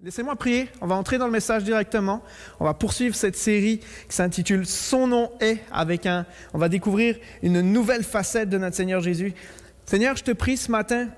Laissez-moi prier, on va entrer dans le message directement. On va poursuivre cette série qui s'intitule « Son nom est » on va découvrir une nouvelle facette de notre Seigneur Jésus. Seigneur, je te prie ce matin,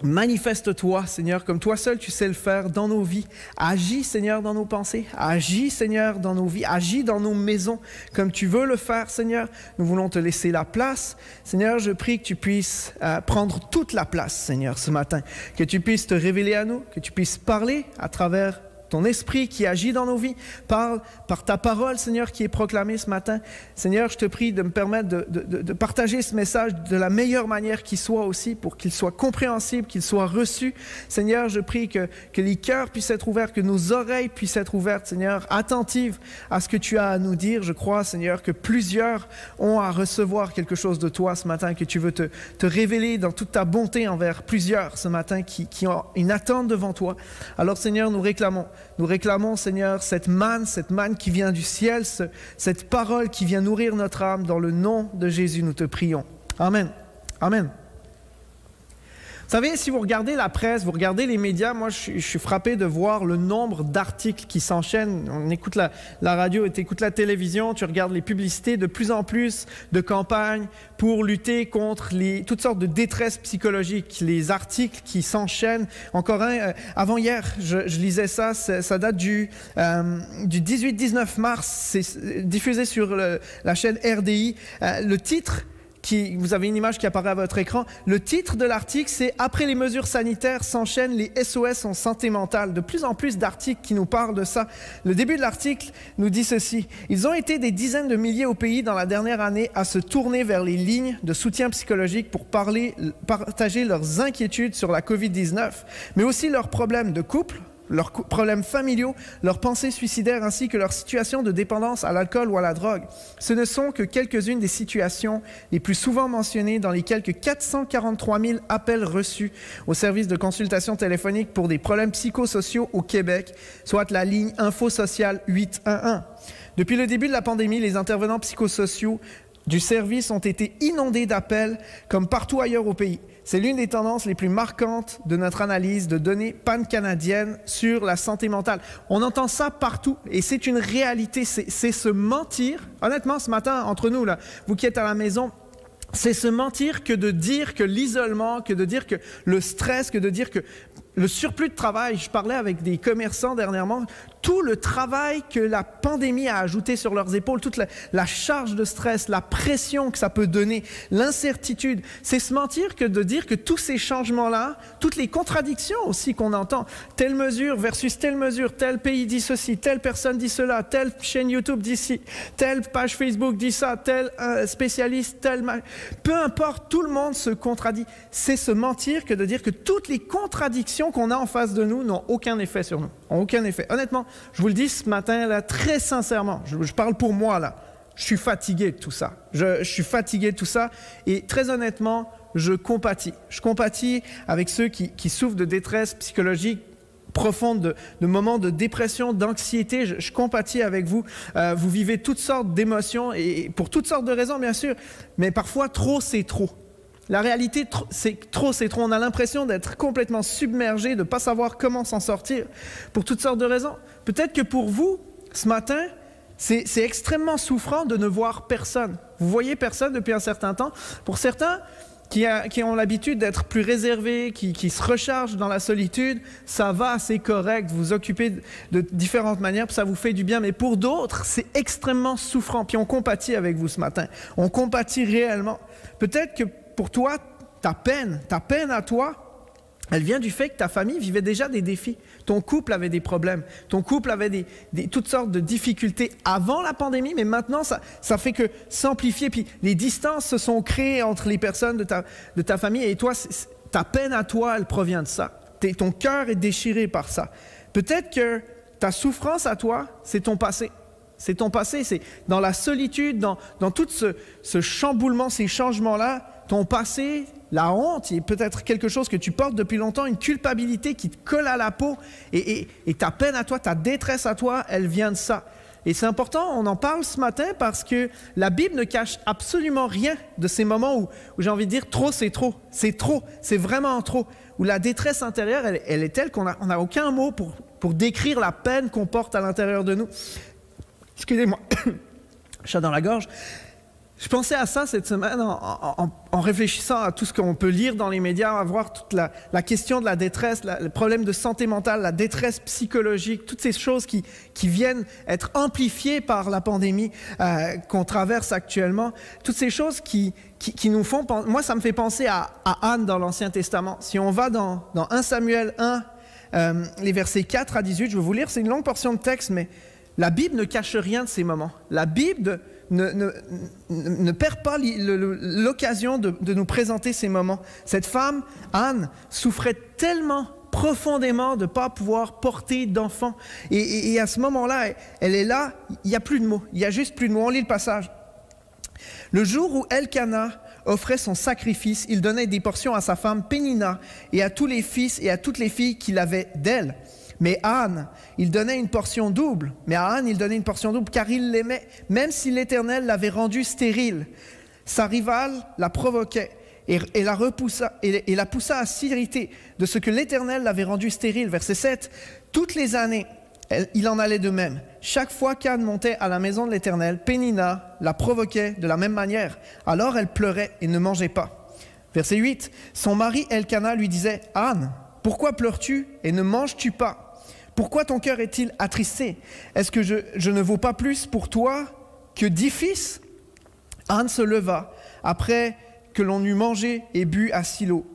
manifeste-toi, Seigneur, comme toi seul tu sais le faire dans nos vies. Agis, Seigneur, dans nos pensées. Agis, Seigneur, dans nos vies. Agis dans nos maisons comme tu veux le faire, Seigneur. Nous voulons te laisser la place. Seigneur, je prie que tu puisses prendre toute la place, Seigneur, ce matin. Que tu puisses te révéler à nous, que tu puisses parler à travers ton esprit qui agit dans nos vies. Parle par ta parole, Seigneur, qui est proclamée ce matin. Seigneur, je te prie de me permettre de partager ce message de la meilleure manière qui soit aussi, pour qu'il soit compréhensible, qu'il soit reçu. Seigneur, je prie que les cœurs puissent être ouverts, que nos oreilles puissent être ouvertes, Seigneur, attentives à ce que tu as à nous dire. Je crois, Seigneur, que plusieurs ont à recevoir quelque chose de toi ce matin, que tu veux te révéler dans toute ta bonté envers plusieurs ce matin qui ont une attente devant toi. Alors, Seigneur, nous réclamons, Seigneur, cette manne qui vient du ciel, cette parole qui vient nourrir notre âme. Dans le nom de Jésus, nous te prions. Amen. Amen. Vous savez, si vous regardez la presse, vous regardez les médias, moi je suis frappé de voir le nombre d'articles qui s'enchaînent. On écoute la radio, tu écoutes la télévision, tu regardes les publicités, de plus en plus de campagnes pour lutter contre toutes sortes de détresse psychologique, les articles qui s'enchaînent. Encore un, avant-hier, je lisais ça date du 18-19 mars, c'est diffusé sur la chaîne RDI. Le titre, vous avez une image qui apparaît à votre écran. Le titre de l'article, c'est « Après les mesures sanitaires s'enchaînent les SOS en santé mentale ». De plus en plus d'articles qui nous parlent de ça. Le début de l'article nous dit ceci. « Ils ont été des dizaines de milliers au pays dans la dernière année à se tourner vers les lignes de soutien psychologique pour partager leurs inquiétudes sur la COVID-19, mais aussi leurs problèmes de couple, leurs problèmes familiaux, leurs pensées suicidaires ainsi que leur situation de dépendance à l'alcool ou à la drogue. Ce ne sont que quelques-unes des situations les plus souvent mentionnées dans les quelques 443 000 appels reçus au service de consultation téléphonique pour des problèmes psychosociaux au Québec, soit la ligne Info Sociale 811. Depuis le début de la pandémie, les intervenants psychosociaux du service ont été inondés d'appels comme partout ailleurs au pays. C'est l'une des tendances les plus marquantes de notre analyse de données pan-canadiennes sur la santé mentale. On entend ça partout et c'est une réalité, c'est se mentir. Honnêtement, ce matin, entre nous, là, vous qui êtes à la maison, c'est se mentir que de dire que l'isolement, que de dire que le stress, que de dire que le surplus de travail. Je parlais avec des commerçants dernièrement, tout le travail que la pandémie a ajouté sur leurs épaules, toute la charge de stress, la pression que ça peut donner, l'incertitude, c'est se mentir que de dire que tous ces changements-là, toutes les contradictions aussi qu'on entend, telle mesure versus telle mesure, tel pays dit ceci, telle personne dit cela, telle chaîne YouTube dit ci, telle page Facebook dit ça, tel spécialiste, peu importe, tout le monde se contradit. C'est se mentir que de dire que toutes les contradictions qu'on a en face de nous n'ont aucun effet sur nous, n'ont aucun effet. Honnêtement, je vous le dis ce matin, là, très sincèrement, je parle pour moi, là, je suis fatigué de tout ça. Je suis fatigué de tout ça et très honnêtement, je compatis. Je compatis avec ceux qui souffrent de détresse psychologique profonde, de moments de dépression, d'anxiété. Je compatis avec vous. Vous vivez toutes sortes d'émotions et pour toutes sortes de raisons, bien sûr, mais parfois, trop, c'est trop. La réalité, c'est trop. On a l'impression d'être complètement submergé, de ne pas savoir comment s'en sortir, pour toutes sortes de raisons. Peut-être que pour vous, ce matin, c'est extrêmement souffrant de ne voir personne. Vous voyez personne depuis un certain temps. Pour certains qui ont l'habitude d'être plus réservés, qui se rechargent dans la solitude, ça va, c'est correct, vous vous occupez de différentes manières, puis ça vous fait du bien. Mais pour d'autres, c'est extrêmement souffrant. Puis on compatit avec vous ce matin. On compatit réellement. Peut-être que pour toi, ta peine à toi, elle vient du fait que ta famille vivait déjà des défis. Ton couple avait des problèmes. Ton couple avait toutes sortes de difficultés avant la pandémie, mais maintenant, ça fait que s'amplifier. Puis les distances se sont créées entre les personnes de ta famille et toi. Ta peine à toi, elle provient de ça. Ton cœur est déchiré par ça. Peut-être que ta souffrance à toi, c'est ton passé. C'est ton passé, c'est dans la solitude, dans tout ce chamboulement, ces changements-là, ton passé, la honte, il y a peut-être quelque chose que tu portes depuis longtemps, une culpabilité qui te colle à la peau et ta peine à toi, ta détresse à toi, elle vient de ça. Et c'est important, on en parle ce matin parce que la Bible ne cache absolument rien de ces moments où j'ai envie de dire trop, c'est vraiment trop, où la détresse intérieure, elle est telle qu'on n'a aucun mot pour décrire la peine qu'on porte à l'intérieur de nous. Excusez-moi, chat dans la gorge. Je pensais à ça cette semaine en réfléchissant à tout ce qu'on peut lire dans les médias, à voir toute la question de la détresse, le problème de santé mentale, la détresse psychologique, toutes ces choses qui viennent être amplifiées par la pandémie qu'on traverse actuellement, toutes ces choses qui nous font penser. Moi, ça me fait penser à Anne dans l'Ancien Testament. Si on va dans 1 Samuel 1, les versets 4 à 18, je vais vous lire, c'est une longue portion de texte, mais la Bible ne cache rien de ces moments. La Bible ne perd pas l'occasion de nous présenter ces moments. Cette femme, Anne, souffrait tellement profondément de ne pas pouvoir porter d'enfant. Et à ce moment-là, elle est là, il n'y a plus de mots. Il n'y a juste plus de mots. On lit le passage. Le jour où Elkana offrait son sacrifice, il donnait des portions à sa femme Pénina et à tous les fils et à toutes les filles qu'il avait d'elle. Mais Anne, il donnait une portion double. Car il l'aimait, même si l'Éternel l'avait rendue stérile. Sa rivale la provoquait et la poussa à s'irriter de ce que l'Éternel l'avait rendue stérile. Verset 7. Toutes les années, il en allait de même. Chaque fois qu'Anne montait à la maison de l'Éternel, Pénina la provoquait de la même manière. Alors elle pleurait et ne mangeait pas. Verset 8. Son mari Elkana lui disait, « Anne, pourquoi pleures-tu et ne manges-tu pas ? Pourquoi ton cœur est-il attristé? Est-ce que je ne vaux pas plus pour toi que 10 fils ?» Anne se leva, après que l'on eut mangé et bu à Silo.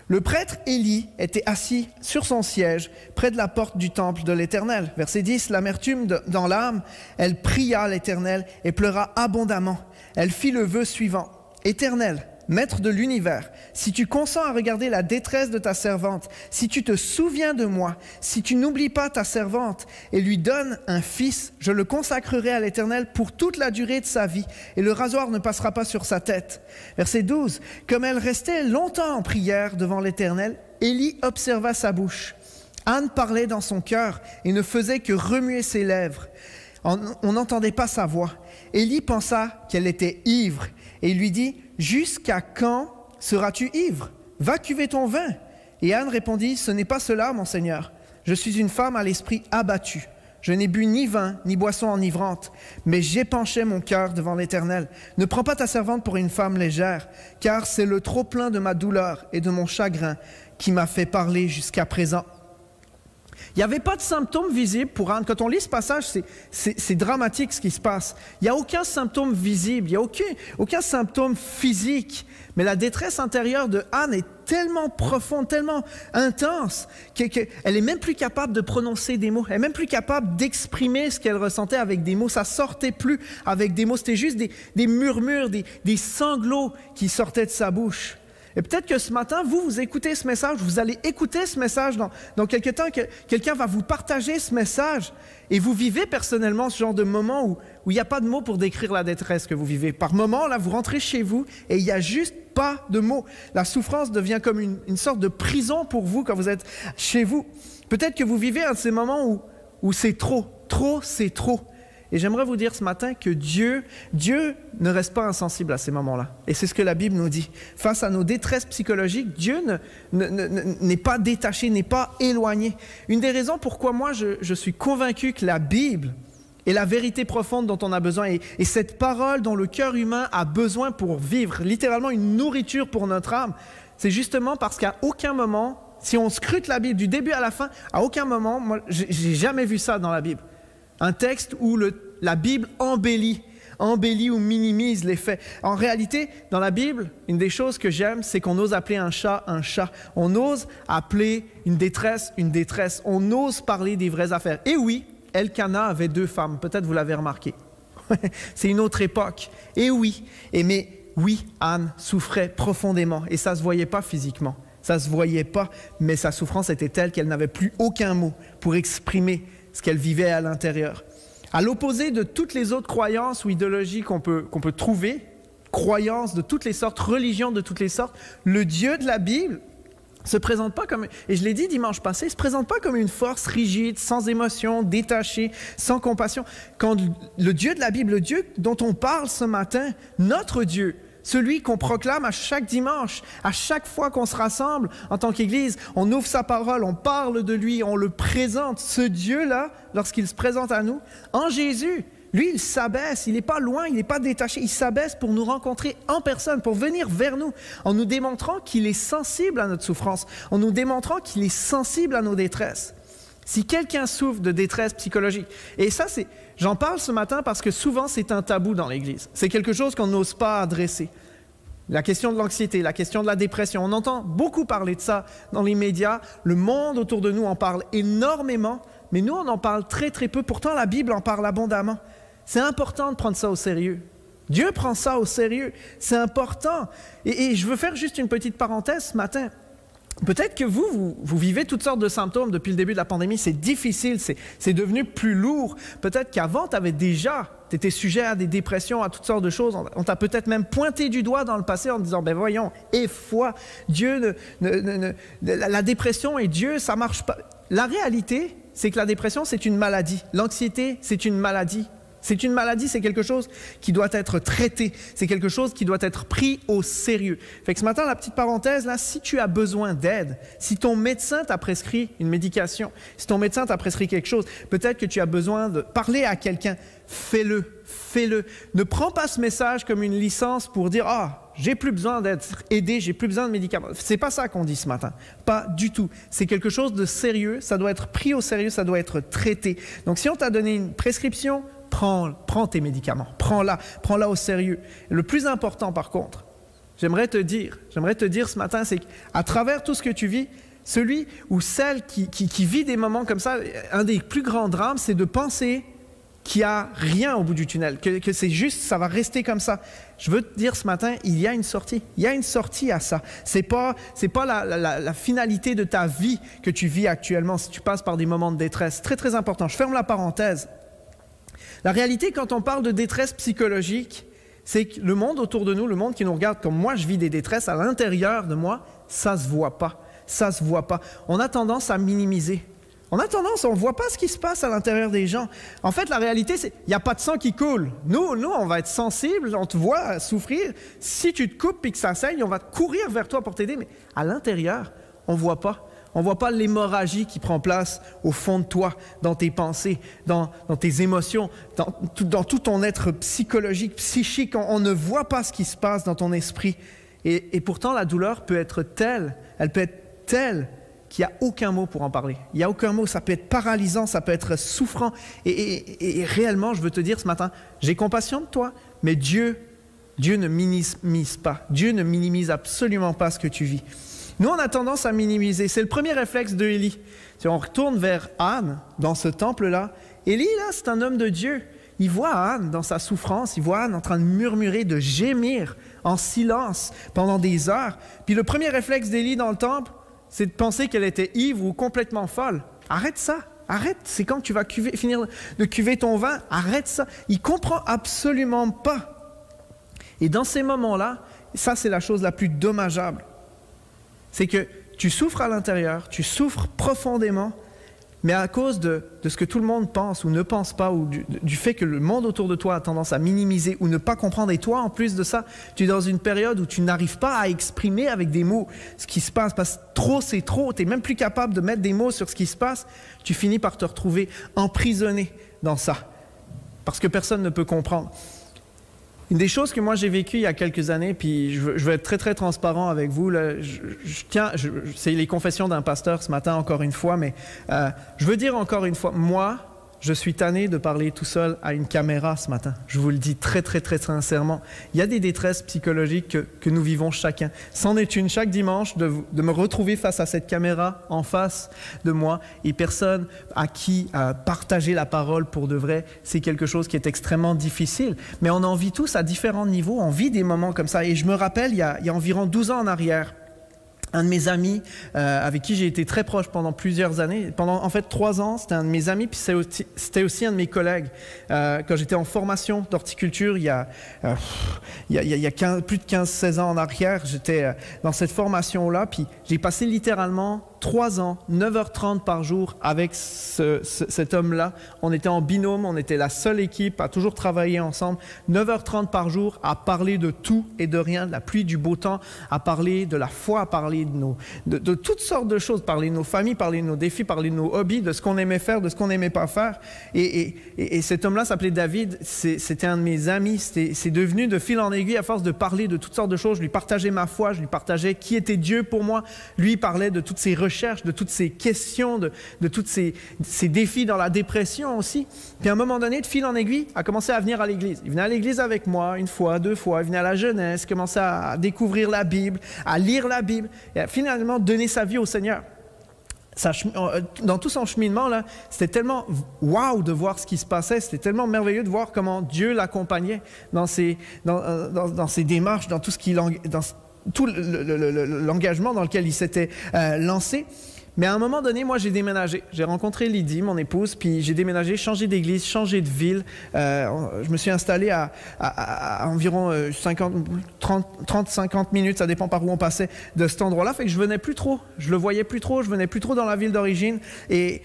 Le prêtre Élie était assis sur son siège, près de la porte du temple de l'Éternel. Verset 10, l'amertume dans l'âme, elle pria l'Éternel et pleura abondamment. Elle fit le vœu suivant. « Éternel, Maître de l'univers, si tu consens à regarder la détresse de ta servante, si tu te souviens de moi, si tu n'oublies pas ta servante et lui donnes un fils, je le consacrerai à l'Éternel pour toute la durée de sa vie et le rasoir ne passera pas sur sa tête. » Verset 12. Comme elle restait longtemps en prière devant l'Éternel, Élie observa sa bouche. Anne parlait dans son cœur et ne faisait que remuer ses lèvres. On n'entendait pas sa voix. Élie pensa qu'elle était ivre et lui dit « Jusqu'à quand seras-tu ivre? Va cuver ton vin. » Et Anne répondit « Ce n'est pas cela, mon Seigneur. Je suis une femme à l'esprit abattu. Je n'ai bu ni vin, ni boisson enivrante, mais j'épanchais mon cœur devant l'Éternel. Ne prends pas ta servante pour une femme légère, car c'est le trop-plein de ma douleur et de mon chagrin qui m'a fait parler jusqu'à présent. » Il n'y avait pas de symptômes visibles pour Anne. Quand on lit ce passage, c'est dramatique ce qui se passe. Il n'y a aucun symptôme visible, il n'y a aucun symptôme physique. Mais la détresse intérieure de Anne est tellement profonde, tellement intense, qu'elle n'est même plus capable de prononcer des mots. Elle n'est même plus capable d'exprimer ce qu'elle ressentait avec des mots. Ça ne sortait plus avec des mots. C'était juste des murmures, des sanglots qui sortaient de sa bouche. Et peut-être que ce matin, vous écoutez ce message, vous allez écouter ce message dans quelques temps, quelqu'un va vous partager ce message et vous vivez personnellement ce genre de moment où il n'y a pas de mots pour décrire la détresse que vous vivez. Par moment, là, vous rentrez chez vous et il n'y a juste pas de mots. La souffrance devient comme une sorte de prison pour vous quand vous êtes chez vous. Peut-être que vous vivez un de ces moments où c'est trop, c'est trop. Et j'aimerais vous dire ce matin que Dieu ne reste pas insensible à ces moments-là. Et c'est ce que la Bible nous dit. Face à nos détresses psychologiques, Dieu n'est pas détaché, n'est pas éloigné. Une des raisons pourquoi moi je suis convaincu que la Bible est la vérité profonde dont on a besoin et cette parole dont le cœur humain a besoin pour vivre, littéralement une nourriture pour notre âme, c'est justement parce qu'à aucun moment, si on scrute la Bible du début à la fin, à aucun moment, moi j'ai jamais vu ça dans la Bible. Un texte où la Bible embellit ou minimise les faits. En réalité, dans la Bible, une des choses que j'aime, c'est qu'on ose appeler un chat un chat. On ose appeler une détresse une détresse. On ose parler des vraies affaires. Et oui, Elkana avait 2 femmes. Peut-être vous l'avez remarqué. C'est une autre époque. Et oui, Anne souffrait profondément. Et ça ne se voyait pas physiquement. Ça ne se voyait pas. Mais sa souffrance était telle qu'elle n'avait plus aucun mot pour exprimer ce qu'elle vivait à l'intérieur. À l'opposé de toutes les autres croyances ou idéologies qu'on peut trouver, croyances de toutes les sortes, religions de toutes les sortes, le Dieu de la Bible se présente pas comme, et je l'ai dit dimanche passé, il se présente pas comme une force rigide, sans émotion, détachée, sans compassion. Quand le Dieu de la Bible, le Dieu dont on parle ce matin, notre Dieu, celui qu'on proclame à chaque dimanche, à chaque fois qu'on se rassemble en tant qu'Église. On ouvre sa parole, on parle de lui, on le présente. Ce Dieu-là, lorsqu'il se présente à nous, en Jésus, lui, il s'abaisse, il n'est pas loin, il n'est pas détaché, il s'abaisse pour nous rencontrer en personne, pour venir vers nous, en nous démontrant qu'il est sensible à notre souffrance, en nous démontrant qu'il est sensible à nos détresses. Si quelqu'un souffre de détresse psychologique, et ça, j'en parle ce matin parce que souvent c'est un tabou dans l'Église. C'est quelque chose qu'on n'ose pas adresser. La question de l'anxiété, la question de la dépression, on entend beaucoup parler de ça dans les médias. Le monde autour de nous en parle énormément, mais nous on en parle très très peu. Pourtant la Bible en parle abondamment. C'est important de prendre ça au sérieux. Dieu prend ça au sérieux, c'est important. Et je veux faire juste une petite parenthèse ce matin. Peut-être que vous vivez toutes sortes de symptômes depuis le début de la pandémie, c'est difficile, c'est devenu plus lourd. Peut-être qu'avant, tu étais sujet à des dépressions, à toutes sortes de choses. On t'a peut-être même pointé du doigt dans le passé en disant, ben voyons, et foi, Dieu, la dépression et Dieu, ça marche pas. La réalité, c'est que la dépression, c'est une maladie. L'anxiété, c'est une maladie. C'est une maladie, c'est quelque chose qui doit être traité, c'est quelque chose qui doit être pris au sérieux. Fait que ce matin, la petite parenthèse, là, si tu as besoin d'aide, si ton médecin t'a prescrit une médication, si ton médecin t'a prescrit quelque chose, peut-être que tu as besoin de parler à quelqu'un, fais-le, fais-le. Ne prends pas ce message comme une licence pour dire « Ah, j'ai plus besoin d'être aidé, j'ai plus besoin de médicaments. » C'est pas ça qu'on dit ce matin, pas du tout. C'est quelque chose de sérieux, ça doit être pris au sérieux, ça doit être traité. Donc si on t'a donné une prescription, prends tes médicaments, prends-la au sérieux. Et le plus important par contre, j'aimerais te dire ce matin, c'est qu'à travers tout ce que tu vis, celui ou celle qui vit des moments comme ça, un des plus grands drames, c'est de penser qu'il n'y a rien au bout du tunnel, que c'est juste, ça va rester comme ça. Je veux te dire ce matin, il y a une sortie. Il y a une sortie à ça. C'est pas la finalité de ta vie que tu vis actuellement si tu passes par des moments de détresse. Très, très important. Je ferme la parenthèse. La réalité, quand on parle de détresse psychologique, c'est que le monde autour de nous, le monde qui nous regarde comme moi, je vis des détresses à l'intérieur de moi, ça se voit pas. Ça se voit pas. On a tendance à minimiser. On ne voit pas ce qui se passe à l'intérieur des gens. En fait, la réalité, c'est qu'il n'y a pas de sang qui coule. Nous, on va être sensibles, on te voit souffrir. Si tu te coupes et que ça saigne, on va courir vers toi pour t'aider. Mais à l'intérieur, on ne voit pas. On ne voit pas l'hémorragie qui prend place au fond de toi, dans tes pensées, dans tes émotions, dans tout ton être psychologique, psychique. On ne voit pas ce qui se passe dans ton esprit. Et pourtant, la douleur peut être telle, elle peut être telle qu'il n'y a aucun mot pour en parler. Il n'y a aucun mot, ça peut être paralysant, ça peut être souffrant. Et réellement, je veux te dire ce matin, j'ai compassion de toi, mais Dieu ne minimise pas. Dieu ne minimise absolument pas ce que tu vis. Nous, on a tendance à minimiser. C'est le premier réflexe de Élie. Si on retourne vers Anne, dans ce temple-là, Élie, là, c'est un homme de Dieu. Il voit Anne dans sa souffrance, il voit Anne en train de murmurer, de gémir en silence pendant des heures. Puis le premier réflexe d'Élie dans le temple, c'est de penser qu'elle était ivre ou complètement folle. Arrête ça, arrête. C'est quand tu vas finir de cuver ton vin, arrête ça. Il ne comprend absolument pas. Et dans ces moments-là, ça, c'est la chose la plus dommageable. C'est que tu souffres à l'intérieur, tu souffres profondément, mais à cause de ce que tout le monde pense ou ne pense pas, ou du fait que le monde autour de toi a tendance à minimiser ou ne pas comprendre, et toi, en plus de ça, tu es dans une période où tu n'arrives pas à exprimer avec des mots ce qui se passe, parce que trop, c'est trop, tu n'es même plus capable de mettre des mots sur ce qui se passe, tu finis par te retrouver emprisonné dans ça, parce que personne ne peut comprendre. Une des choses que moi j'ai vécues il y a quelques années, puis je veux être très très transparent avec vous, là, c'est les confessions d'un pasteur ce matin encore une fois, mais je veux dire encore une fois, moi, je suis tanné de parler tout seul à une caméra ce matin. Je vous le dis très très très sincèrement. Il y a des détresses psychologiques que nous vivons chacun. C'en est une chaque dimanche de me retrouver face à cette caméra en face de moi et personne à qui partager la parole pour de vrai, c'est quelque chose qui est extrêmement difficile. Mais on en vit tous à différents niveaux, on vit des moments comme ça. Et je me rappelle, il y a environ 12 ans en arrière, un de mes amis avec qui j'ai été très proche pendant plusieurs années, pendant en fait 3 ans, c'était un de mes amis, puis c'était aussi un de mes collègues. Quand j'étais en formation d'horticulture, il y a plus de 15-16 ans en arrière, j'étais dans cette formation-là, puis j'ai passé littéralement 3 ans, 9h30 par jour avec cet homme-là. On était en binôme, on était la seule équipe à toujours travailler ensemble. 9h30 par jour à parler de tout et de rien, de la pluie, du beau temps, à parler de la foi, à parler de toutes sortes de choses, parler de nos familles, parler de nos défis, parler de nos hobbies, de ce qu'on aimait faire, de ce qu'on n'aimait pas faire. Et cet homme-là s'appelait David, c'était un de mes amis, c'est devenu de fil en aiguille à force de parler de toutes sortes de choses. Je lui partageais ma foi, je lui partageais qui était Dieu pour moi. Lui parlait de toutes ses recherches, de toutes ses questions, de tous ses défis dans la dépression aussi. Puis à un moment donné, de fil en aiguille, a commencé à venir à l'église. Il venait à l'église avec moi 1 fois, 2 fois, il venait à la jeunesse, commençait à découvrir la Bible, à lire la Bible et à finalement donner sa vie au Seigneur. Dans tout son cheminement, là, c'était tellement wow de voir ce qui se passait, c'était tellement merveilleux de voir comment Dieu l'accompagnait dans ses démarches, dans tout l'engagement dans lequel il s'était lancé. Mais à un moment donné, moi, j'ai déménagé. J'ai rencontré Lydie, mon épouse, puis j'ai déménagé, changé d'église, changé de ville. Je me suis installé à environ 30-50 minutes, ça dépend par où on passait, de cet endroit-là. Fait que je venais plus trop, je le voyais plus trop, je venais plus trop dans la ville d'origine. Et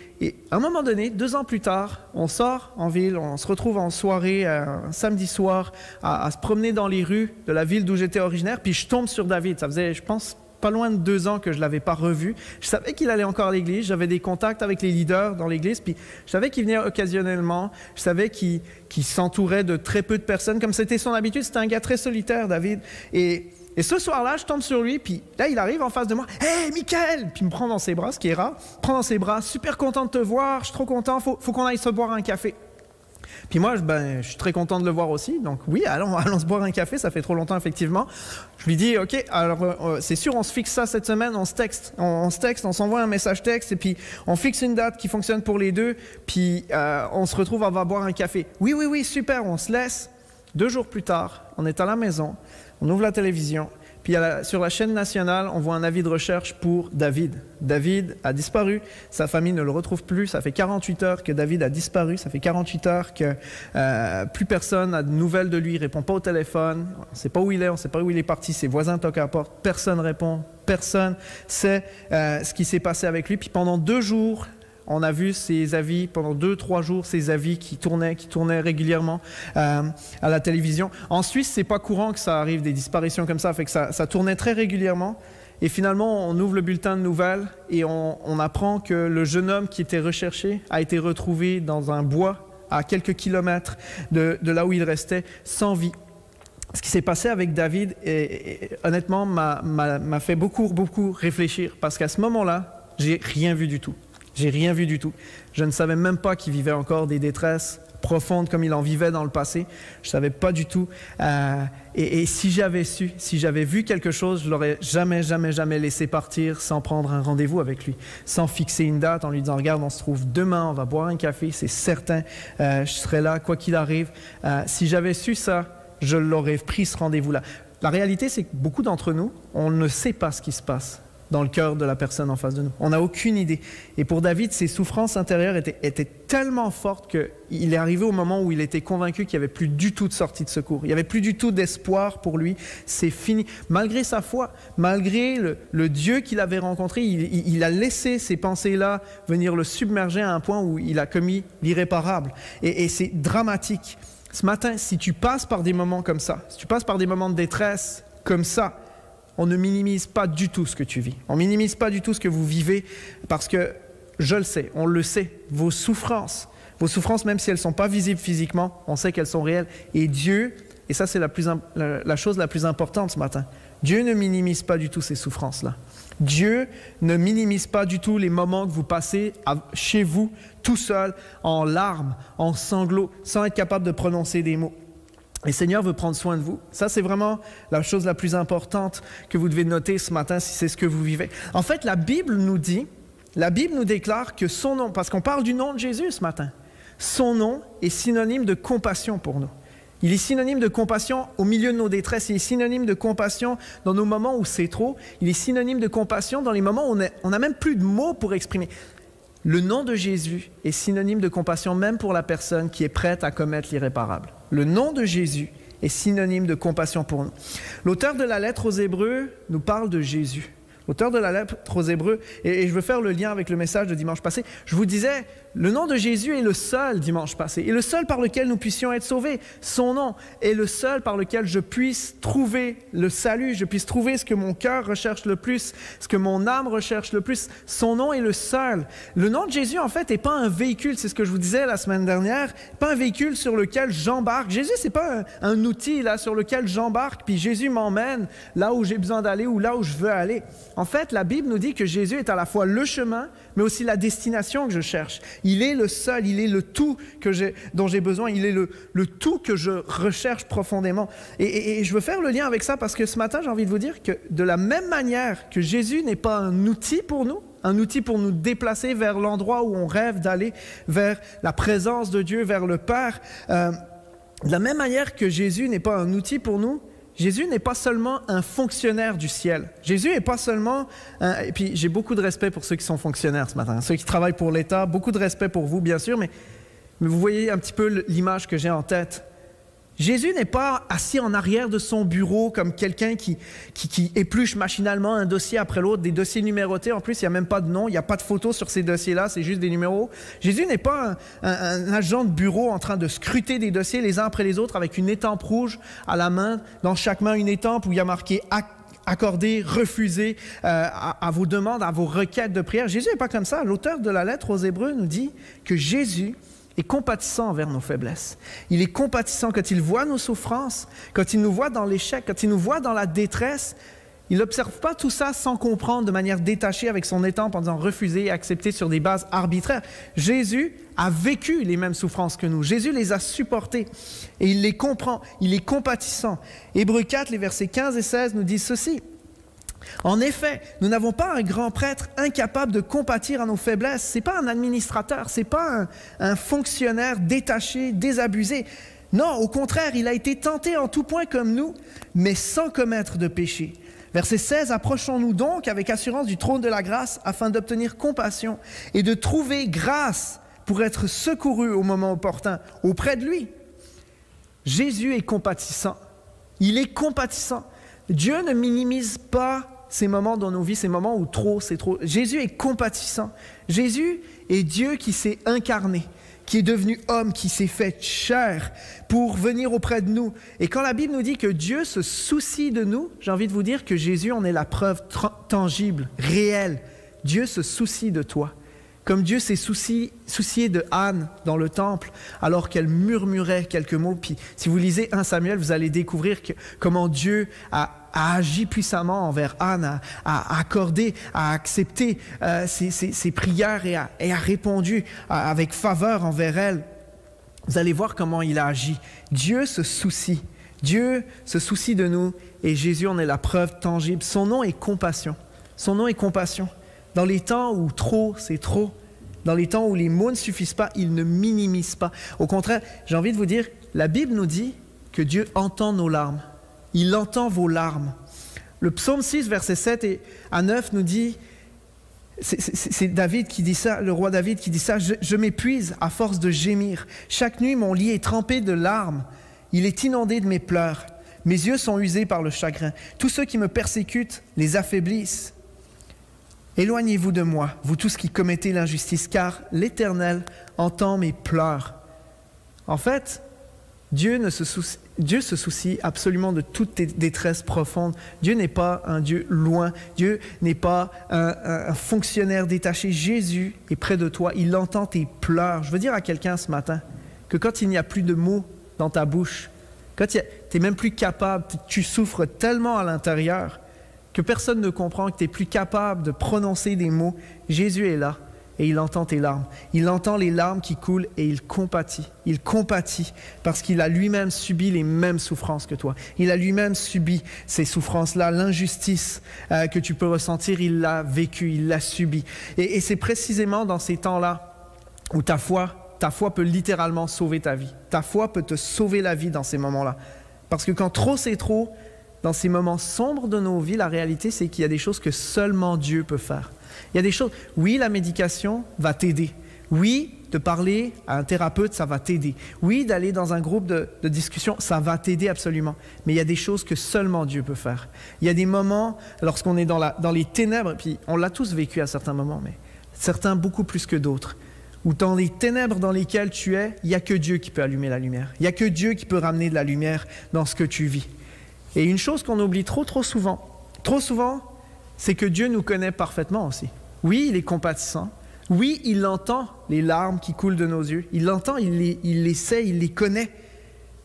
à un moment donné, 2 ans plus tard, on sort en ville, on se retrouve en soirée, un samedi soir, à se promener dans les rues de la ville d'où j'étais originaire, puis je tombe sur David. Ça faisait, je pense, pas loin de 2 ans que je ne l'avais pas revu. Je savais qu'il allait encore à l'église, j'avais des contacts avec les leaders dans l'église, puis je savais qu'il venait occasionnellement, je savais qu'il s'entourait de très peu de personnes, comme c'était son habitude. C'était un gars très solitaire, David. Et ce soir-là, je tombe sur lui, puis là, il arrive en face de moi. « Hey, Michael! » Puis il me prend dans ses bras, ce qui est rare. Il me prend dans ses bras, super content de te voir, je suis trop content, faut qu'on aille se boire un café. Puis moi, je suis très content de le voir aussi. Donc oui, allons se boire un café, ça fait trop longtemps, effectivement. Je lui dis, OK, alors c'est sûr, on se fixe ça cette semaine, on se texte, on s'envoie un message texte, et puis on fixe une date qui fonctionne pour les deux, puis on se retrouve, on va boire un café. Oui, super, on se laisse. 2 jours plus tard, on est à la maison, on ouvre la télévision, puis sur la chaîne nationale, on voit un avis de recherche pour David. David a disparu, sa famille ne le retrouve plus, ça fait 48 heures que David a disparu, ça fait 48 heures que plus personne n'a de nouvelles de lui, il ne répond pas au téléphone, on ne sait pas où il est, on ne sait pas où il est parti, ses voisins toquent à la porte, personne ne répond, personne sait ce qui s'est passé avec lui. Puis pendant 2 jours, on a vu ses avis, pendant 2-3 jours, ses avis qui tournaient régulièrement à la télévision. En Suisse, c'est pas courant que ça arrive, des disparitions comme ça, fait que ça tournait très régulièrement. Et finalement, on ouvre le bulletin de nouvelles et on apprend que le jeune homme qui était recherché a été retrouvé dans un bois à quelques kilomètres de là où il restait, sans vie. Ce qui s'est passé avec David, honnêtement, m'a fait beaucoup réfléchir, parce qu'à ce moment-là, j'ai rien vu du tout. J'ai rien vu du tout. Je ne savais même pas qu'il vivait encore des détresses profondes comme il en vivait dans le passé. Je ne savais pas du tout. Et si j'avais su, si j'avais vu quelque chose, je ne l'aurais jamais laissé partir sans prendre un rendez-vous avec lui, sans fixer une date en lui disant « Regarde, on se trouve demain, on va boire un café, c'est certain, je serai là, quoi qu'il arrive. » Si j'avais su ça, je l'aurais pris ce rendez-vous-là. La réalité, c'est que beaucoup d'entre nous, on ne sait pas ce qui se passe dans le cœur de la personne en face de nous. On n'a aucune idée. Et pour David, ses souffrances intérieures étaient tellement fortes qu'il est arrivé au moment où il était convaincu qu'il n'y avait plus du tout de sortie de secours. Il n'y avait plus du tout d'espoir pour lui. C'est fini. Malgré sa foi, malgré le Dieu qu'il avait rencontré, il a laissé ces pensées-là venir le submerger à un point où il a commis l'irréparable. Et c'est dramatique. Ce matin, si tu passes par des moments comme ça, si tu passes par des moments de détresse comme ça, on ne minimise pas du tout ce que tu vis. On ne minimise pas du tout ce que vous vivez, parce que, je le sais, on le sait, vos souffrances, même si elles ne sont pas visibles physiquement, on sait qu'elles sont réelles. Et Dieu, et ça c'est la chose la plus importante ce matin, Dieu ne minimise pas du tout ces souffrances-là. Dieu ne minimise pas du tout les moments que vous passez chez vous, tout seul, en larmes, en sanglots, sans être capable de prononcer des mots. Le Seigneur veut prendre soin de vous. Ça, c'est vraiment la chose la plus importante que vous devez noter ce matin si c'est ce que vous vivez. En fait, la Bible nous déclare que son nom, parce qu'on parle du nom de Jésus ce matin, son nom est synonyme de compassion pour nous. Il est synonyme de compassion au milieu de nos détresses. Il est synonyme de compassion dans nos moments où c'est trop. Il est synonyme de compassion dans les moments où on n'a même plus de mots pour exprimer. Le nom de Jésus est synonyme de compassion même pour la personne qui est prête à commettre l'irréparable. Le nom de Jésus est synonyme de compassion pour nous. L'auteur de la lettre aux Hébreux nous parle de Jésus. L'auteur de la lettre aux Hébreux, et je veux faire le lien avec le message de dimanche passé, je vous disais, le nom de Jésus est le seul dimanche passé, et le seul par lequel nous puissions être sauvés. Son nom est le seul par lequel je puisse trouver le salut, je puisse trouver ce que mon cœur recherche le plus, ce que mon âme recherche le plus. Son nom est le seul. Le nom de Jésus, en fait, n'est pas un véhicule, c'est ce que je vous disais la semaine dernière, pas un véhicule sur lequel j'embarque. Jésus, ce n'est pas un outil là, sur lequel j'embarque, puis Jésus m'emmène là où j'ai besoin d'aller ou là où je veux aller. En fait, la Bible nous dit que Jésus est à la fois le chemin, mais aussi la destination que je cherche. Il est le seul, il est le tout dont j'ai besoin, il est le tout que je recherche profondément. Et je veux faire le lien avec ça parce que ce matin, j'ai envie de vous dire que de la même manière que Jésus n'est pas un outil pour nous déplacer vers l'endroit où on rêve d'aller, vers la présence de Dieu, vers le Père, de la même manière que Jésus n'est pas un outil pour nous, Jésus n'est pas seulement un fonctionnaire du ciel. Jésus n'est pas seulement... et puis j'ai beaucoup de respect pour ceux qui sont fonctionnaires ce matin, ceux qui travaillent pour l'État, beaucoup de respect pour vous, bien sûr, mais vous voyez un petit peu l'image que j'ai en tête. Jésus n'est pas assis en arrière de son bureau comme quelqu'un qui épluche machinalement un dossier après l'autre, des dossiers numérotés. En plus, il n'y a même pas de nom, il n'y a pas de photo sur ces dossiers-là, c'est juste des numéros. Jésus n'est pas un agent de bureau en train de scruter des dossiers les uns après les autres avec une étampe rouge à la main, dans chaque main une étampe où il y a marqué « accorder, refuser à vos demandes, à vos requêtes de prière ». Jésus n'est pas comme ça. L'auteur de la lettre aux Hébreux nous dit que Jésus est compatissant envers nos faiblesses. Il est compatissant quand il voit nos souffrances, quand il nous voit dans l'échec, quand il nous voit dans la détresse. Il n'observe pas tout ça sans comprendre de manière détachée avec son étampe en disant refuser et accepter sur des bases arbitraires. Jésus a vécu les mêmes souffrances que nous. Jésus les a supportées et il les comprend. Il est compatissant. Hébreux 4, les versets 15 et 16 nous disent ceci. En effet, nous n'avons pas un grand prêtre incapable de compatir à nos faiblesses. Ce n'est pas un administrateur, ce n'est pas un fonctionnaire détaché, désabusé. Non, au contraire, il a été tenté en tout point comme nous, mais sans commettre de péché. Verset 16, « Approchons-nous donc avec assurance du trône de la grâce afin d'obtenir compassion et de trouver grâce pour être secourus au moment opportun auprès de lui. » Jésus est compatissant. Il est compatissant. Dieu ne minimise pas ces moments dans nos vies, ces moments où trop, c'est trop. Jésus est compatissant. Jésus est Dieu qui s'est incarné, qui est devenu homme, qui s'est fait chair pour venir auprès de nous. Et quand la Bible nous dit que Dieu se soucie de nous, j'ai envie de vous dire que Jésus en est la preuve tangible, réelle. Dieu se soucie de toi. Comme Dieu s'est soucié de Anne dans le temple, alors qu'elle murmurait quelques mots. Puis si vous lisez 1 Samuel, vous allez découvrir comment Dieu a agi puissamment envers Anne, a accordé, a accepté ses prières et a répondu avec faveur envers elle. Vous allez voir comment il a agi. Dieu se soucie. Dieu se soucie de nous et Jésus en est la preuve tangible. Son nom est compassion. Son nom est compassion. Dans les temps où trop, c'est trop, dans les temps où les mots ne suffisent pas, il ne minimise pas. Au contraire, j'ai envie de vous dire, la Bible nous dit que Dieu entend nos larmes. Il entend vos larmes. Le psaume 6, versets 7 à 9 nous dit, c'est David qui dit ça, le roi David qui dit ça, je m'épuise à force de gémir. Chaque nuit, mon lit est trempé de larmes. Il est inondé de mes pleurs. Mes yeux sont usés par le chagrin. Tous ceux qui me persécutent les affaiblissent. Éloignez-vous de moi, vous tous qui commettez l'injustice, car l'Éternel entend mes pleurs. En fait, Dieu se soucie absolument de toutes tes détresses profondes. Dieu n'est pas un Dieu loin. Dieu n'est pas un fonctionnaire détaché. Jésus est près de toi. Il entend tes pleurs. Je veux dire à quelqu'un ce matin que quand il n'y a plus de mots dans ta bouche, quand tu n'es même plus capable, tu souffres tellement à l'intérieur que personne ne comprend, que tu n'es plus capable de prononcer des mots, Jésus est là et il entend tes larmes. Il entend les larmes qui coulent et il compatit. Il compatit parce qu'il a lui-même subi les mêmes souffrances que toi. Il a lui-même subi ces souffrances-là, l'injustice que tu peux ressentir, il l'a vécu, il l'a subi. Et c'est précisément dans ces temps-là où ta foi peut littéralement sauver ta vie. Ta foi peut te sauver la vie dans ces moments-là. Parce que quand trop c'est trop, dans ces moments sombres de nos vies, la réalité, c'est qu'il y a des choses que seulement Dieu peut faire. Il y a des choses... Oui, la médication va t'aider. Oui, de parler à un thérapeute, ça va t'aider. Oui, d'aller dans un groupe de discussion, ça va t'aider absolument. Mais il y a des choses que seulement Dieu peut faire. Il y a des moments, lorsqu'on est dans les ténèbres, puis on l'a tous vécu à certains moments, mais certains beaucoup plus que d'autres, où dans les ténèbres dans lesquelles tu es, il n'y a que Dieu qui peut allumer la lumière. Il n'y a que Dieu qui peut ramener de la lumière dans ce que tu vis. Et une chose qu'on oublie trop souvent, c'est que Dieu nous connaît parfaitement aussi. Oui, il est compatissant. Oui, il entend les larmes qui coulent de nos yeux. Il l'entend, il les sait, il les connaît.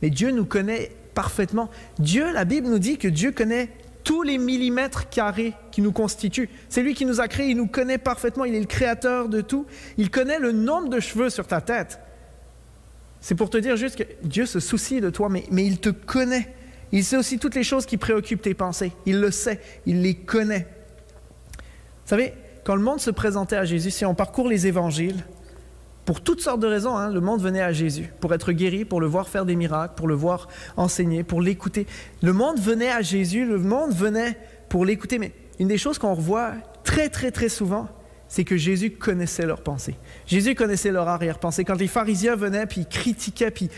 Mais Dieu nous connaît parfaitement. Dieu, la Bible nous dit que Dieu connaît tous les millimètres carrés qui nous constituent. C'est lui qui nous a créés, il nous connaît parfaitement, il est le créateur de tout. Il connaît le nombre de cheveux sur ta tête. C'est pour te dire juste que Dieu se soucie de toi, mais il te connaît. Il sait aussi toutes les choses qui préoccupent tes pensées. Il le sait, il les connaît. Vous savez, quand le monde se présentait à Jésus, si on parcourt les évangiles, pour toutes sortes de raisons, le monde venait à Jésus, pour être guéri, pour le voir faire des miracles, pour le voir enseigner, pour l'écouter. Le monde venait à Jésus, le monde venait pour l'écouter. Mais une des choses qu'on revoit très souvent, c'est que Jésus connaissait leurs pensées. Jésus connaissait leur arrière-pensée. Quand les pharisiens venaient, puis critiquaient, puis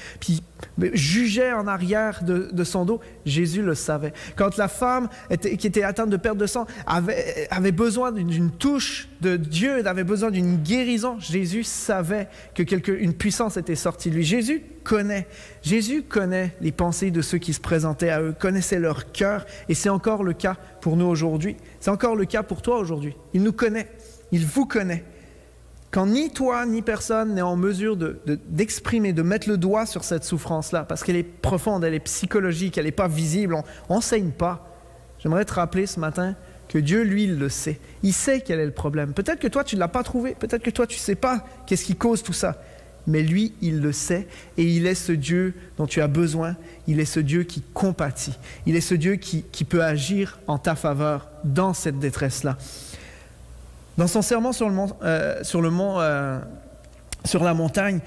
jugeaient en arrière de son dos, Jésus le savait. Quand la femme qui était atteinte de perte de sang avait besoin d'une touche de Dieu, avait besoin d'une guérison, Jésus savait qu'une puissance était sortie de lui. Jésus connaît les pensées de ceux qui se présentaient à eux, connaissait leur cœur, et c'est encore le cas pour nous aujourd'hui. C'est encore le cas pour toi aujourd'hui. Il nous connaît. Il vous connaît. Quand ni toi, ni personne n'est en mesure d'exprimer, de mettre le doigt sur cette souffrance-là, parce qu'elle est profonde, elle est psychologique, elle n'est pas visible, on n'enseigne pas. J'aimerais te rappeler ce matin que Dieu, lui, il le sait. Il sait quel est le problème. Peut-être que toi, tu ne l'as pas trouvé. Peut-être que toi, tu ne sais pas qu'est-ce qui cause tout ça. Mais lui, il le sait et il est ce Dieu dont tu as besoin. Il est ce Dieu qui compatit. Il est ce Dieu qui peut agir en ta faveur dans cette détresse-là. Dans son sermon sur la montagne,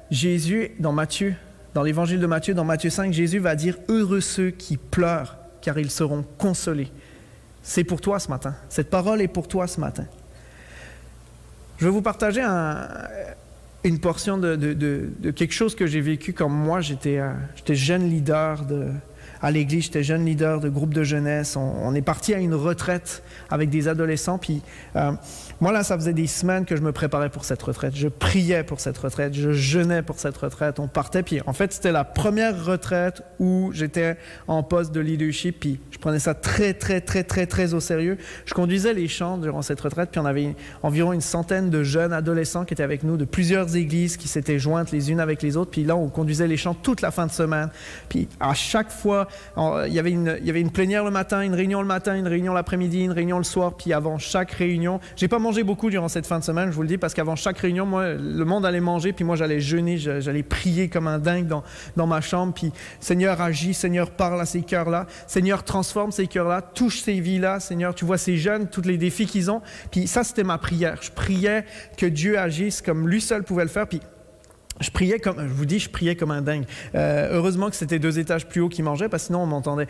Jésus, dans l'évangile de Matthieu, dans Matthieu 5, Jésus va dire « Heureux ceux qui pleurent, car ils seront consolés. » C'est pour toi ce matin. Cette parole est pour toi ce matin. Je vais vous partager une portion de quelque chose que j'ai vécu quand moi, j'étais jeune leader à l'église, j'étais jeune leader de groupe de jeunesse. On est parti à une retraite avec des adolescents. Puis moi, là, ça faisait des semaines que je me préparais pour cette retraite. Je priais pour cette retraite, je jeûnais pour cette retraite. On partait, puis en fait, c'était la première retraite où j'étais en poste de leadership. Puis je prenais ça très au sérieux. Je conduisais les chants durant cette retraite. Puis on avait environ une centaine de jeunes adolescents qui étaient avec nous de plusieurs églises qui s'étaient jointes les unes avec les autres. Puis là, on conduisait les chants toute la fin de semaine. Puis à chaque fois, il y avait une plénière le matin, une réunion le matin, une réunion l'après-midi, une réunion le soir. Puis avant chaque réunion, j'ai pas mangé beaucoup durant cette fin de semaine, je vous le dis, parce qu'avant chaque réunion, moi, le monde allait manger, puis moi, j'allais jeûner, j'allais prier comme un dingue dans ma chambre. Puis Seigneur agit, Seigneur parle à ces cœurs-là, Seigneur transforme ces cœurs-là, touche ces vies-là, Seigneur, tu vois ces jeunes, tous les défis qu'ils ont. Puis ça, c'était ma prière. Je priais que Dieu agisse comme lui seul pouvait le faire. Puis je priais comme un dingue. Heureusement que c'était 2 étages plus haut qui mangeait, parce que sinon on m'entendait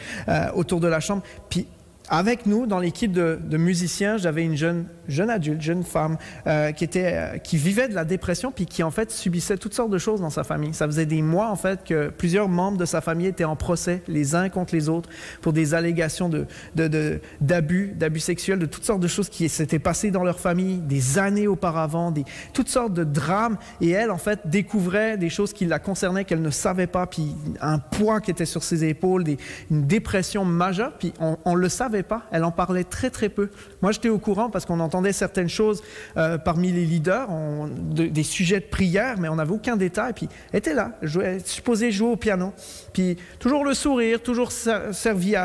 autour de la chambre. Puis avec nous, dans l'équipe de musiciens, j'avais une jeune adulte, jeune femme qui vivait de la dépression puis qui en fait subissait toutes sortes de choses dans sa famille. Ça faisait des mois en fait que plusieurs membres de sa famille étaient en procès les uns contre les autres pour des allégations d'abus sexuels, de toutes sortes de choses qui s'étaient passées dans leur famille des années auparavant, toutes sortes de drames. Et elle en fait découvrait des choses qui la concernaient qu'elle ne savait pas, puis un poids qui était sur ses épaules, une dépression majeure, puis on le savait pas, elle en parlait très peu. Moi, j'étais au courant parce qu'on entendait certaines choses parmi les leaders, des sujets de prière, mais on n'avait aucun détail. Puis elle était là, supposée jouer au piano, puis toujours le sourire, toujours servi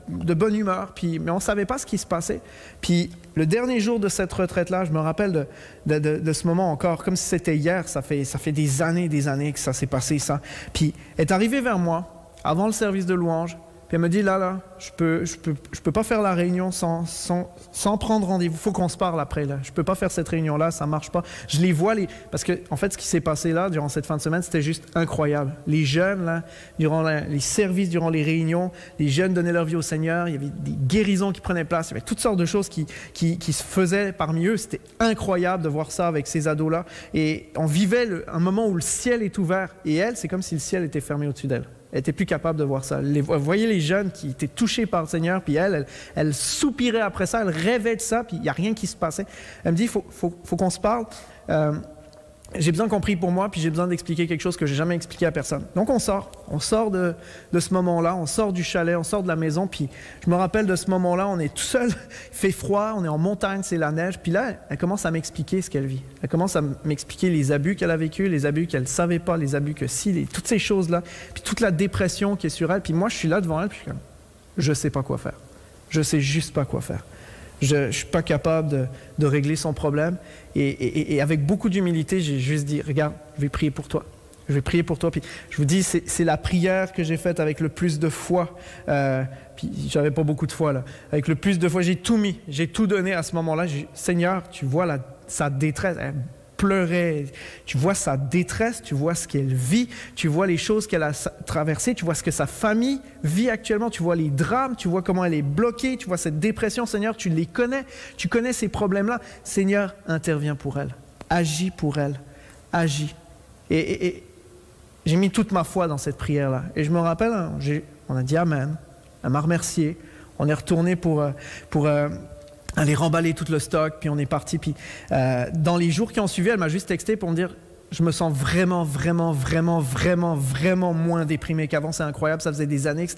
de bonne humeur, mais on ne savait pas ce qui se passait. Puis le dernier jour de cette retraite-là, je me rappelle de ce moment encore, comme si c'était hier, ça fait des années que ça s'est passé, ça. Puis elle est arrivée vers moi, avant le service de louange, Puis elle me dit, là, je peux pas faire la réunion sans prendre rendez-vous. Il faut qu'on se parle après, là. Je peux pas faire cette réunion-là, ça marche pas. Je les vois, parce que, en fait, ce qui s'est passé là, durant cette fin de semaine, c'était juste incroyable. Les jeunes, là, durant les services, durant les réunions, les jeunes donnaient leur vie au Seigneur. Il y avait des guérisons qui prenaient place. Il y avait toutes sortes de choses qui se faisaient parmi eux. C'était incroyable de voir ça avec ces ados-là. Et on vivait un moment où le ciel est ouvert. Et elle, c'est comme si le ciel était fermé au-dessus d'elle. Elle n'était plus capable de voir ça. Vous voyez les jeunes qui étaient touchés par le Seigneur, puis elle soupirait après ça, elle rêvait de ça, puis il n'y a rien qui se passait. Elle me dit, il faut qu'on se parle. J'ai besoin qu'on prie pour moi, puis j'ai besoin d'expliquer quelque chose que je n'ai jamais expliqué à personne. Donc on sort de ce moment-là, on sort du chalet, on sort de la maison, puis je me rappelle de ce moment-là, on est tout seul, il fait froid, on est en montagne, c'est la neige, puis là, elle commence à m'expliquer ce qu'elle vit. Elle commence à m'expliquer les abus qu'elle a vécus, les abus qu'elle ne savait pas, les abus que toutes ces choses-là, puis toute la dépression qui est sur elle, puis moi je suis là devant elle, puis je ne sais pas quoi faire. Je ne sais juste pas quoi faire. Je ne suis pas capable de régler son problème. Et avec beaucoup d'humilité, j'ai juste dit, regarde, je vais prier pour toi. Je vais prier pour toi. Puis je vous dis, c'est la prière que j'ai faite avec le plus de foi. Puis j'avais pas beaucoup de foi là. Avec le plus de foi, j'ai tout mis, j'ai tout donné à ce moment-là. Seigneur, tu vois sa détresse. Elle pleurait. Tu vois sa détresse, tu vois ce qu'elle vit, tu vois les choses qu'elle a traversées, tu vois ce que sa famille vit actuellement, tu vois les drames, tu vois comment elle est bloquée, tu vois cette dépression. Seigneur, tu les connais, tu connais ces problèmes-là. Seigneur, interviens pour elle, agis pour elle, agis. Et j'ai mis toute ma foi dans cette prière-là. Et je me rappelle, on a dit Amen, elle m'a remercié, on est retourné pour aller remballer tout le stock, puis on est parti. Puis dans les jours qui ont suivi, elle m'a juste texté pour me dire « Je me sens vraiment moins déprimé qu'avant. C'est incroyable, ça faisait des années que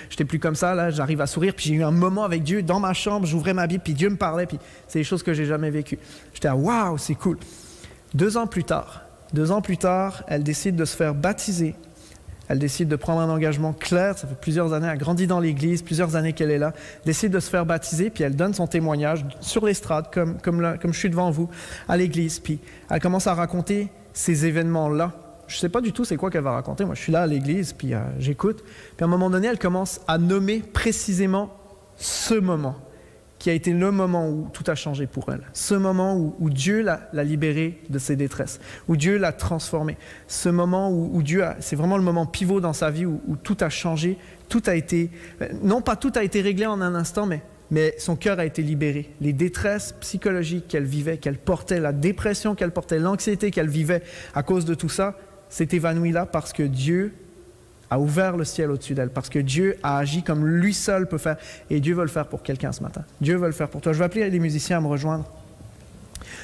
j'étais plus comme ça. Là, j'arrive à sourire. Puis j'ai eu un moment avec Dieu dans ma chambre, j'ouvrais ma Bible, puis Dieu me parlait. Puis c'est des choses que j'ai jamais vécues. J'étais « Waouh, c'est cool ». 2 ans plus tard, elle décide de se faire baptiser. Elle décide de prendre un engagement clair. Ça fait plusieurs années, elle a grandi dans l'Église, plusieurs années qu'elle est là. Elle décide de se faire baptiser, puis elle donne son témoignage sur l'estrade, comme je suis devant vous, à l'Église. Puis elle commence à raconter ces événements-là. Je ne sais pas du tout c'est quoi qu'elle va raconter. Moi, je suis là à l'Église, puis j'écoute. Puis à un moment donné, elle commence à nommer précisément ce moment, qui a été le moment où tout a changé pour elle. Ce moment où Dieu l'a libérée de ses détresses, où Dieu l'a transformée. Ce moment où Dieu c'est vraiment le moment pivot dans sa vie où tout a changé, tout a été, non pas tout a été réglé en un instant, mais son cœur a été libéré. Les détresses psychologiques qu'elle vivait, qu'elle portait, la dépression qu'elle portait, l'anxiété qu'elle vivait à cause de tout ça, s'est évanoui là parce que Dieu a ouvert le ciel au-dessus d'elle, parce que Dieu a agi comme lui seul peut faire. Et Dieu veut le faire pour quelqu'un ce matin. Dieu veut le faire pour toi. Je vais appeler les musiciens à me rejoindre.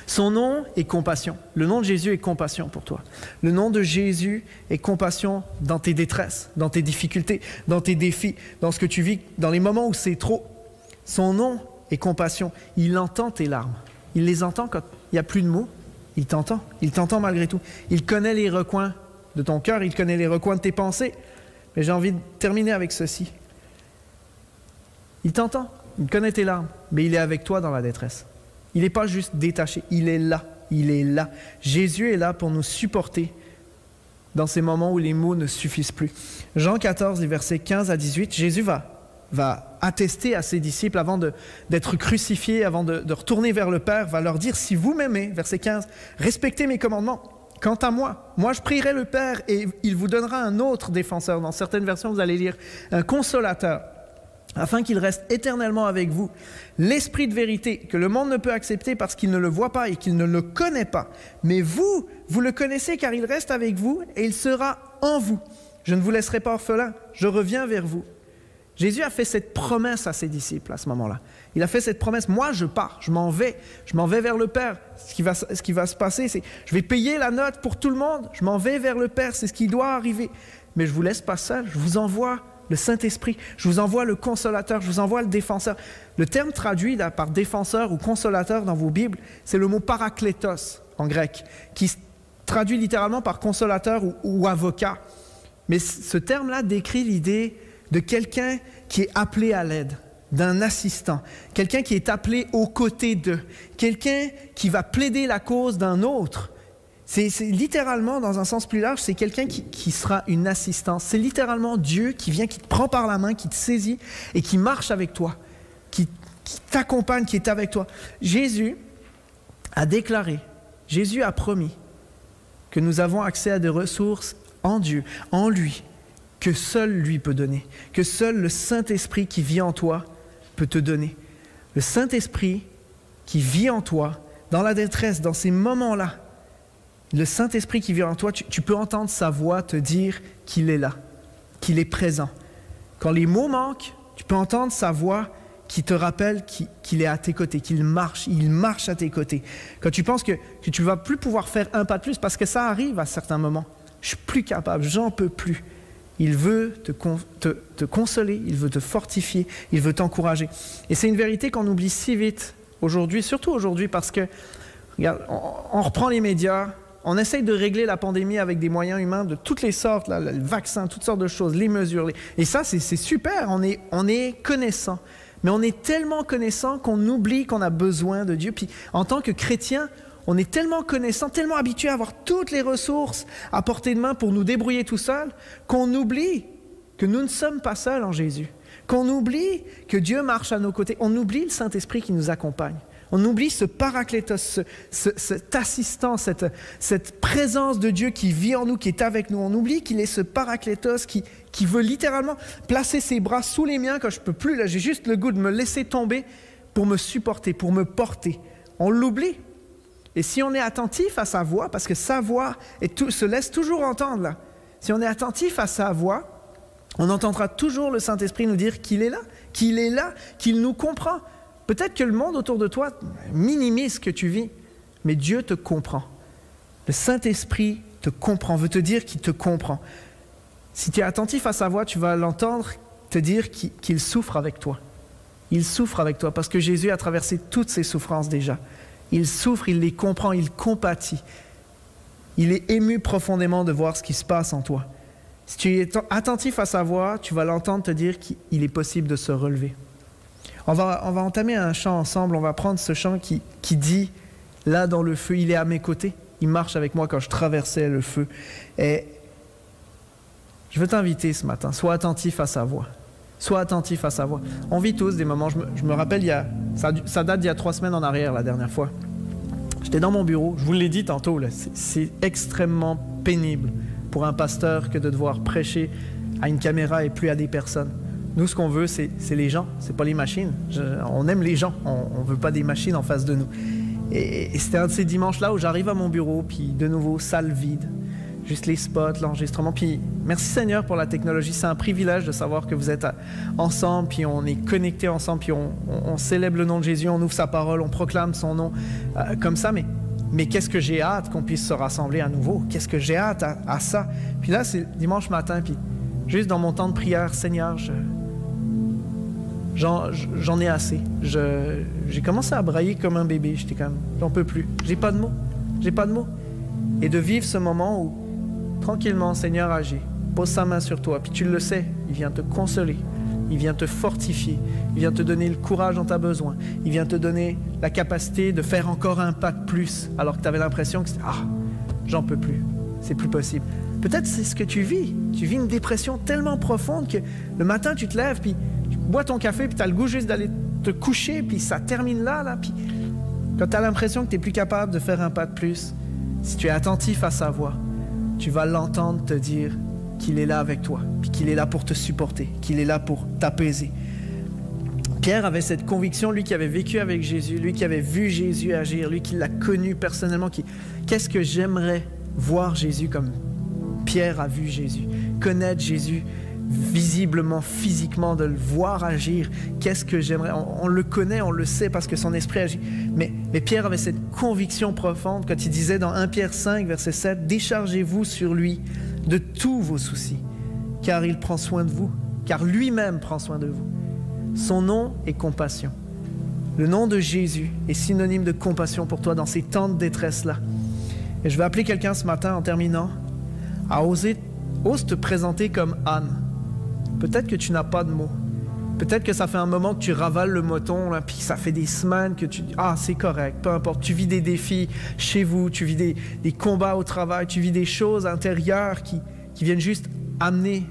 Son nom est compassion. Le nom de Jésus est compassion pour toi. Le nom de Jésus est compassion dans tes détresses, dans tes difficultés, dans tes défis, dans ce que tu vis, dans les moments où c'est trop. Son nom est compassion. Il entend tes larmes. Il les entend quand il n'y a plus de mots. Il t'entend. Il t'entend malgré tout. Il connaît les recoins de ton cœur. Il connaît les recoins de tes pensées. Mais j'ai envie de terminer avec ceci. Il t'entend, il connaît tes larmes, mais il est avec toi dans la détresse. Il n'est pas juste détaché, il est là, il est là. Jésus est là pour nous supporter dans ces moments où les mots ne suffisent plus. Jean 14, les versets 15 à 18, Jésus va attester à ses disciples avant d'être crucifié, avant de retourner vers le Père, va leur dire, si vous m'aimez, verset 15, respectez mes commandements. Quant à moi, je prierai le Père et il vous donnera un autre défenseur. Dans certaines versions, vous allez lire un consolateur, afin qu'il reste éternellement avec vous. L'Esprit de vérité que le monde ne peut accepter parce qu'il ne le voit pas et qu'il ne le connaît pas. Mais vous le connaissez car il reste avec vous et il sera en vous. Je ne vous laisserai pas orphelin, je reviens vers vous. Jésus a fait cette promesse à ses disciples à ce moment-là. Il a fait cette promesse, moi je pars, je m'en vais vers le Père. Ce qui va se passer, c'est je vais payer la note pour tout le monde, je m'en vais vers le Père, c'est ce qui doit arriver. Mais je ne vous laisse pas seul, je vous envoie le Saint-Esprit, je vous envoie le consolateur, je vous envoie le défenseur. Le terme traduit là, par défenseur ou consolateur dans vos Bibles, c'est le mot paraklétos en grec, qui se traduit littéralement par consolateur ou avocat. Mais ce terme-là décrit l'idée de quelqu'un qui est appelé à l'aide, d'un assistant, quelqu'un qui est appelé aux côtés d'eux, quelqu'un qui va plaider la cause d'un autre. C'est littéralement, dans un sens plus large, c'est quelqu'un qui sera une assistance. C'est littéralement Dieu qui vient, qui te prend par la main, qui te saisit et qui marche avec toi, qui t'accompagne, qui est avec toi. Jésus a déclaré, Jésus a promis que nous avons accès à des ressources en Dieu, en lui, que seul lui peut donner, que seul le Saint-Esprit qui vit en toi peut te donner. Le Saint-Esprit qui vit en toi, dans la détresse, dans ces moments-là, le Saint-Esprit qui vit en toi, tu peux entendre sa voix te dire qu'il est là, qu'il est présent. Quand les mots manquent, tu peux entendre sa voix qui te rappelle qu'il est à tes côtés, il marche à tes côtés. Quand tu penses que tu ne vas plus pouvoir faire un pas de plus, parce que ça arrive à certains moments, je suis plus capable, j'en peux plus. Il veut te consoler, il veut te fortifier, il veut t'encourager. Et c'est une vérité qu'on oublie si vite aujourd'hui, surtout aujourd'hui, parce que, regarde, on reprend les médias, on essaye de régler la pandémie avec des moyens humains de toutes les sortes, là, le vaccin, toutes sortes de choses, les mesures. Et ça, c'est super, on est connaissant. Mais on est tellement connaissant qu'on oublie qu'on a besoin de Dieu. Puis en tant que chrétien, on est tellement connaissant, tellement habitué à avoir toutes les ressources à portée de main pour nous débrouiller tout seul, qu'on oublie que nous ne sommes pas seuls en Jésus, qu'on oublie que Dieu marche à nos côtés, on oublie le Saint-Esprit qui nous accompagne. On oublie ce paraclétos, cet assistant, cette présence de Dieu qui vit en nous, qui est avec nous. On oublie qu'il est ce paraclétos qui veut littéralement placer ses bras sous les miens quand je ne peux plus. Là, j'ai juste le goût de me laisser tomber pour me supporter, pour me porter. On l'oublie. Et si on est attentif à sa voix, parce que sa voix se laisse toujours entendre là, si on est attentif à sa voix, on entendra toujours le Saint-Esprit nous dire qu'il est là, qu'il nous comprend. Peut-être que le monde autour de toi minimise ce que tu vis, mais Dieu te comprend. Le Saint-Esprit te comprend, veut te dire qu'il te comprend. Si tu es attentif à sa voix, tu vas l'entendre te dire qu'il souffre avec toi. Il souffre avec toi parce que Jésus a traversé toutes ses souffrances déjà. Il souffre, il les comprend, il compatit. Il est ému profondément de voir ce qui se passe en toi. Si tu es attentif à sa voix, tu vas l'entendre te dire qu'il est possible de se relever. On va entamer un chant ensemble, on va prendre ce chant qui dit « Là dans le feu, il est à mes côtés, il marche avec moi quand je traversais le feu. » Et je veux t'inviter ce matin, sois attentif à sa voix. Sois attentif à sa voix. On vit tous des moments, je me rappelle, ça date d'il y a 3 semaines en arrière la dernière fois. J'étais dans mon bureau, je vous l'ai dit tantôt, c'est extrêmement pénible pour un pasteur que de devoir prêcher à une caméra et plus à des personnes. Nous, ce qu'on veut, c'est les gens, c'est pas les machines. On aime les gens, on veut pas des machines en face de nous. Et c'était un de ces dimanches-là où j'arrive à mon bureau, puis de nouveau, salle vide, juste les spots, l'enregistrement. Puis merci Seigneur pour la technologie, c'est un privilège de savoir que vous êtes ensemble, puis on est connectés ensemble, puis on célèbre le nom de Jésus, on ouvre sa parole, on proclame son nom comme ça. Mais qu'est-ce que j'ai hâte qu'on puisse se rassembler à nouveau? Qu'est-ce que j'ai hâte à ça? Puis là, c'est dimanche matin, puis juste dans mon temps de prière, Seigneur, j'en ai assez. J'ai commencé à brailler comme un bébé. J'étais comme, j'en peux plus. J'ai pas de mots. Et de vivre ce moment où, tranquillement, Seigneur agit, pose sa main sur toi, puis tu le sais, il vient te consoler, il vient te fortifier, il vient te donner le courage dont tu as besoin, il vient te donner la capacité de faire encore un pas de plus, alors que tu avais l'impression que c'était, j'en peux plus, c'est plus possible. Peut-être c'est ce que tu vis. Tu vis une dépression tellement profonde que le matin, tu te lèves, puis tu bois ton café, puis tu as le goût juste d'aller te coucher, puis ça termine là. Puis quand tu as l'impression que tu n'es plus capable de faire un pas de plus, si tu es attentif à sa voix, tu vas l'entendre te dire qu'il est là avec toi, puis qu'il est là pour te supporter, qu'il est là pour t'apaiser. Pierre avait cette conviction, lui qui avait vécu avec Jésus, lui qui avait vu Jésus agir, lui qui l'a connu personnellement. Qu'est-ce que j'aimerais voir Jésus comme Pierre a vu Jésus, connaître Jésus visiblement, physiquement, de le voir agir. Qu'est-ce que j'aimerais, on le connaît, on le sait parce que son esprit agit. Mais Pierre avait cette conviction profonde quand il disait dans 1 Pierre 5, verset 7, « Déchargez-vous sur lui de tous vos soucis, car il prend soin de vous, car lui-même prend soin de vous. Son nom est compassion. » Le nom de Jésus est synonyme de compassion pour toi dans ces temps de détresse-là. Et je vais appeler quelqu'un ce matin en terminant à ose te présenter comme Anne. Peut-être que tu n'as pas de mots. Peut-être que ça fait un moment que tu ravales le moton, là, puis ça fait des semaines que tu dis « Ah, c'est correct, peu importe. » Tu vis des défis chez vous, tu vis des combats au travail, tu vis des choses intérieures qui viennent juste amener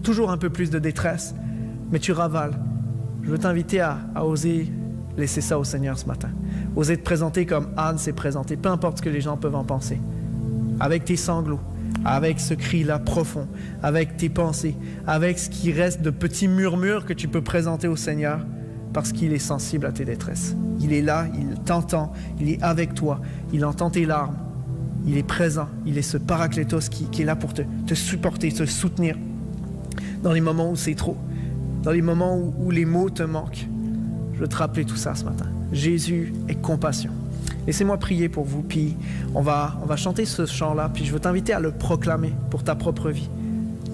toujours un peu plus de détresse, mais tu ravales. Je veux t'inviter à oser laisser ça au Seigneur ce matin. Oser te présenter comme Anne s'est présentée, peu importe ce que les gens peuvent en penser. Avec tes sanglots, avec ce cri-là profond, avec tes pensées, avec ce qui reste de petits murmures que tu peux présenter au Seigneur, parce qu'il est sensible à tes détresses. Il est là, il t'entend, il est avec toi, il entend tes larmes, il est présent, il est ce paraclétos qui est là pour te supporter, te soutenir dans les moments où c'est trop, dans les moments où les mots te manquent. Je veux te rappeler tout ça ce matin. Jésus est compassion. Laissez-moi prier pour vous, puis on va chanter ce chant-là, puis je veux t'inviter à le proclamer pour ta propre vie.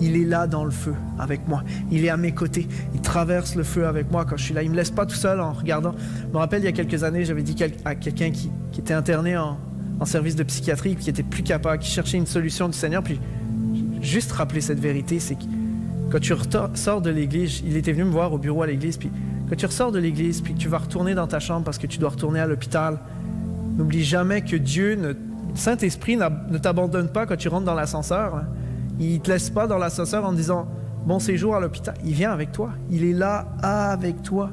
Il est là dans le feu avec moi. Il est à mes côtés. Il traverse le feu avec moi quand je suis là. Il ne me laisse pas tout seul en regardant. Je me rappelle, il y a quelques années, j'avais dit à quelqu'un qui était interné en service de psychiatrie, qui était plus capable, qui cherchait une solution du Seigneur, puis juste rappeler cette vérité, c'est que quand tu sors de l'église, il était venu me voir au bureau à l'église, puis quand tu ressors de l'église, puis que tu vas retourner dans ta chambre parce que tu dois retourner à l'hôpital, n'oublie jamais que Dieu, le Saint-Esprit, ne t'abandonne pas quand tu rentres dans l'ascenseur. Hein. Il ne te laisse pas dans l'ascenseur en te disant « bon séjour à l'hôpital ». Il vient avec toi. Il est là avec toi.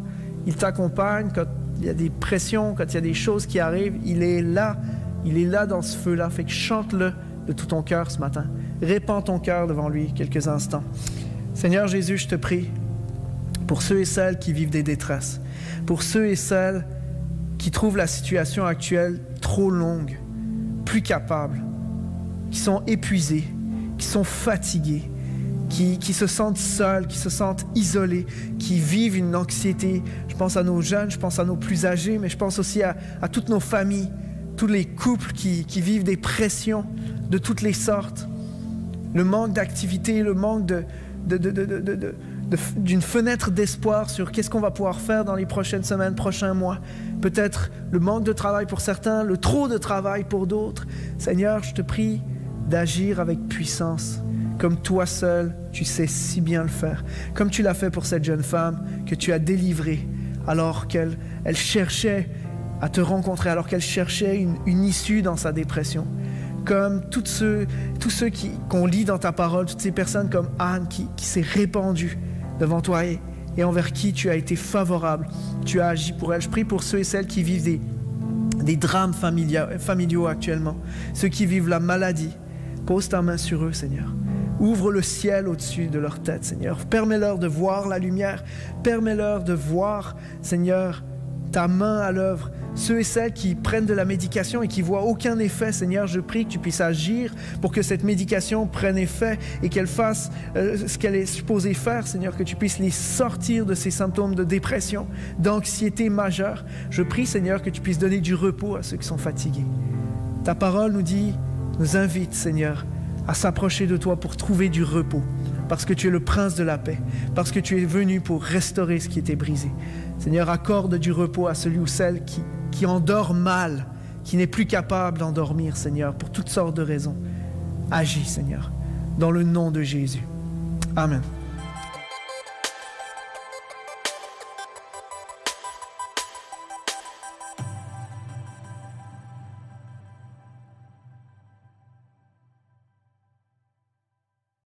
Il t'accompagne quand il y a des pressions, quand il y a des choses qui arrivent. Il est là. Il est là dans ce feu-là. Fait que chante-le de tout ton cœur ce matin. Répands ton cœur devant lui quelques instants. Seigneur Jésus, je te prie pour ceux et celles qui vivent des détresses, pour ceux et celles qui trouvent la situation actuelle trop longue, plus capables, qui sont épuisés, qui sont fatigués, qui se sentent seuls, qui se sentent isolés, qui vivent une anxiété. Je pense à nos jeunes, je pense à nos plus âgés, mais je pense aussi à toutes nos familles, tous les couples qui vivent des pressions de toutes les sortes. Le manque d'activité, le manque d'une fenêtre d'espoir sur qu'est-ce qu'on va pouvoir faire dans les prochaines semaines, prochains mois. Peut-être le manque de travail pour certains, le trop de travail pour d'autres. Seigneur, je te prie d'agir avec puissance, comme toi seul, tu sais si bien le faire. Comme tu l'as fait pour cette jeune femme que tu as délivrée alors qu'elle cherchait à te rencontrer, alors qu'elle cherchait une issue dans sa dépression. Comme tous ceux qu'on lit dans ta parole, toutes ces personnes comme Anne qui s'est répandue devant toi et envers qui tu as été favorable, tu as agi pour elle. Je prie pour ceux et celles qui vivent des drames familiaux actuellement, ceux qui vivent la maladie. Pose ta main sur eux, Seigneur. Ouvre le ciel au-dessus de leur tête, Seigneur. Permets-leur de voir la lumière. Permets-leur de voir, Seigneur, ta main à l'œuvre. Ceux et celles qui prennent de la médication et qui voient aucun effet, Seigneur, je prie que tu puisses agir pour que cette médication prenne effet et qu'elle fasse ce qu'elle est supposée faire, Seigneur, que tu puisses les sortir de ces symptômes de dépression, d'anxiété majeure. Je prie, Seigneur, que tu puisses donner du repos à ceux qui sont fatigués. Ta parole nous invite, Seigneur, à s'approcher de toi pour trouver du repos, parce que tu es le prince de la paix, parce que tu es venu pour restaurer ce qui était brisé. Seigneur, accorde du repos à celui ou celle qui endort mal, qui n'est plus capable d'endormir, Seigneur, pour toutes sortes de raisons. Agis, Seigneur, dans le nom de Jésus. Amen.